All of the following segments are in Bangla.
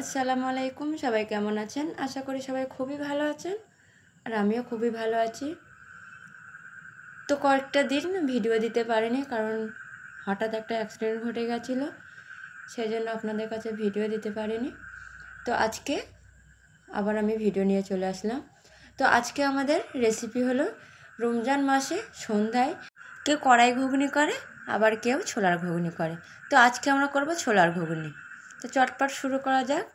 আসসালামু আলাইকুম, সবাই কেমন আছেন? আশা করি সবাই খুবই ভালো আছেন আর আমিও খুবই ভালো আছি। তো কয়েকটা দিন ভিডিও দিতে পারিনি, কারণ হঠাৎ একটা অ্যাক্সিডেন্ট ঘটে গেছিলো, সেই জন্য আপনাদের কাছে ভিডিও দিতে পারিনি। তো আজকে আবার আমি ভিডিও নিয়ে চলে আসলাম। তো আজকে আমাদের রেসিপি হলো রমজান মাসে সন্ধ্যায় কেউ কড়াই ঘুগনি করে, আবার কেউ ছোলার ঘুগনি করে। তো আজকে আমরা করব ছোলার ঘুগনি। তো চটপট শুরু করা যাক।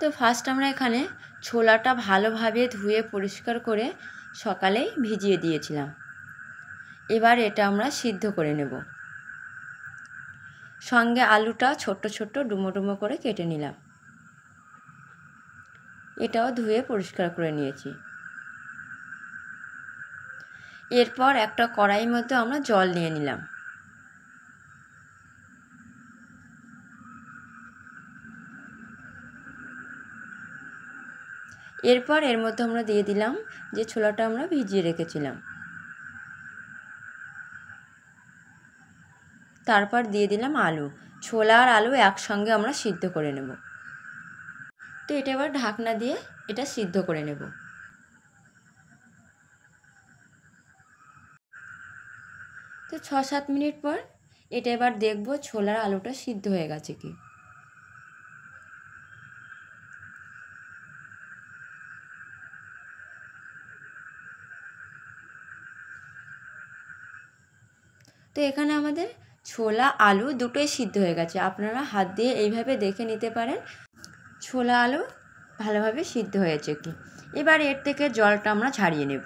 তো ফার্স্ট আমরা এখানে ছোলাটা ভালোভাবে ধুয়ে পরিষ্কার করে সকালেই ভিজিয়ে দিয়েছিলাম। এবার এটা আমরা সিদ্ধ করে নেব। সঙ্গে আলুটা ছোট্ট ছোট্ট ডুমো ডুমো করে কেটে নিলাম। এটাও ধুয়ে পরিষ্কার করে নিয়েছি। এরপর একটা কড়াইয়ের মধ্যে আমরা জল নিয়ে নিলাম। এরপর এর মধ্যে আমরা দিয়ে দিলাম যে ছোলাটা আমরা ভিজিয়ে রেখেছিলাম। তারপর দিয়ে দিলাম আলু। ছোলা আর আলু একসঙ্গে আমরা সিদ্ধ করে নেব। তো এটা এবার ঢাকনা দিয়ে এটা সিদ্ধ করে নেব। তো 6-7 মিনিট পর এটা এবার দেখব ছোলার আলুটা সিদ্ধ হয়ে গেছে কি। তো এখানে আমাদের ছোলা আলু দুটোই সিদ্ধ হয়ে গেছে। আপনারা হাত দিয়ে এইভাবে দেখে নিতে পারেন ছোলা আলু ভালোভাবে সিদ্ধ হয়েছে কি। এবার এর থেকে জলটা আমরা ঝারিয়ে নেব।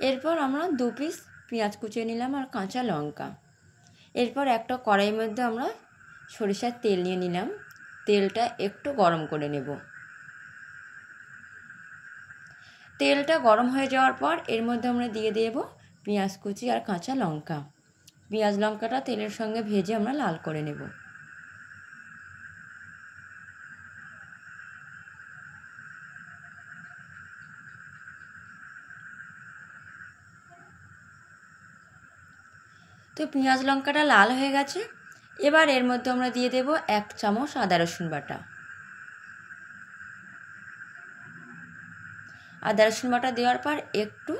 এরপর আমরা 2 পিস পেঁয়াজ কুচিয়ে নিলাম আর কাঁচা লঙ্কা। এরপর একটা কড়াইয়ের মধ্যে আমরা সরিষার তেল নিয়ে নিলাম। তেলটা একটু গরম করে নেব। তেলটা গরম হয়ে যাওয়ার পর এর মধ্যে আমরা দিয়ে দেব পেঁয়াজ কুচি আর কাঁচা লঙ্কা। পেঁয়াজ লঙ্কাটা তেলের সঙ্গে ভেজে আমরা লাল করে নেব। তো পেঁয়াজ লঙ্কাটা লাল হয়ে গেছে। এবার এর মধ্যে আমরা দিয়ে দেব 1 চামচ আদা রসুন বাটা। আদা রসুন বাটা দেওয়ার পর একটু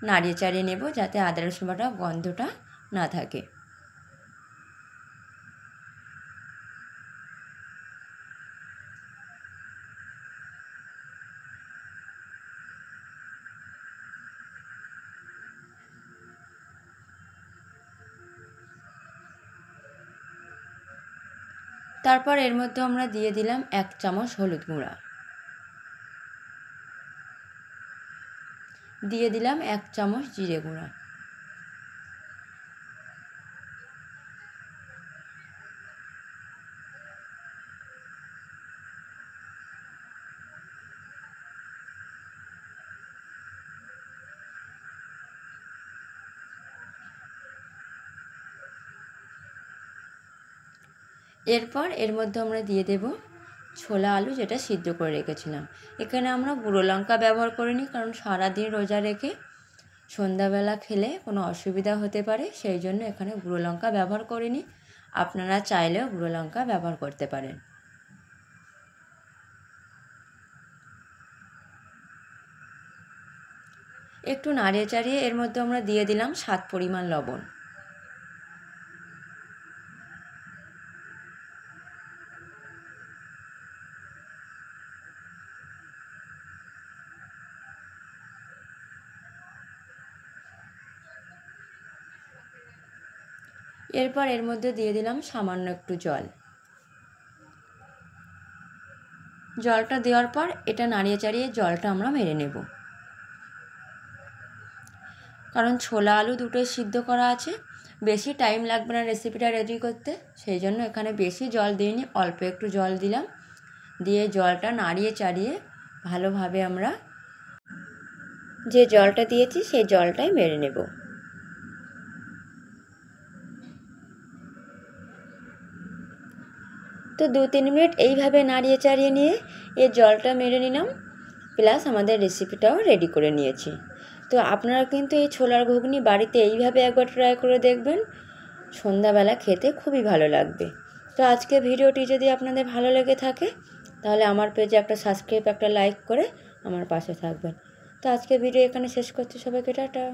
নাড়িয়ে চাড়িয়ে নেব, যাতে আদা রসুন বাটা গন্ধটা না থাকে। তারপর এর মধ্যে আমরা দিয়ে দিলাম 1 চামচ হলুদ গুঁড়া, দিয়ে দিলাম 1 চামচ জিরে গুঁড়া। এরপর এর মধ্যে আমরা দিয়ে দেব ছোলা আলু যেটা সিদ্ধ করে রেখেছিলাম। এখানে আমরা গুঁড়ো লঙ্কা ব্যবহার করিনি, কারণ সারাদিন রোজা রেখে সন্ধ্যাবেলা খেলে কোনো অসুবিধা হতে পারে, সেই জন্য এখানে গুঁড়ো লঙ্কা ব্যবহার করিনি। আপনারা চাইলেও গুঁড়ো লঙ্কা ব্যবহার করতে পারেন। একটু নাড়িয়ে চাড়িয়ে এর মধ্যে আমরা দিয়ে দিলাম স্বাদ পরিমাণ লবণ। এরপর এর মধ্যে দিয়ে দিলাম সামান্য একটু জল। জলটা দেওয়ার পর এটা নাড়িয়ে চাড়িয়ে জলটা আমরা মেরে নেব, কারণ ছোলা আলু দুটোই সিদ্ধ করা আছে, বেশি টাইম লাগবে না রেসিপিটা রেডি করতে, সেই জন্য এখানে বেশি জল দিইনি, অল্প একটু জল দিলাম। দিয়ে জলটা নাড়িয়ে চাড়িয়ে ভালোভাবে আমরা যে জলটা দিয়েছি সেই জলটাই মেরে নেব। তো 2-3 মিনিট এইভাবে নাড়িয়ে চাড়িয়ে নিয়ে এর জলটা মেরে নিলাম, প্লাস আমাদের রেসিপিটাও রেডি করে নিয়েছি। তো তো আপনারা কিন্তু এই ছোলার ঘুগনি বাড়িতে এইভাবে একবার ট্রাই করে দেখবেন, সন্ধ্যাবেলা খেতে খুবই ভালো লাগবে। তো আজকে ভিডিওটি যদি আপনাদের ভালো লেগে থাকে তাহলে আমার পেজে একটা সাবস্ক্রাইব, একটা লাইক করে আমার পাশে থাকবেন। তো আজকে ভিডিও এখানে শেষ করছি, সবাইকে টাটা।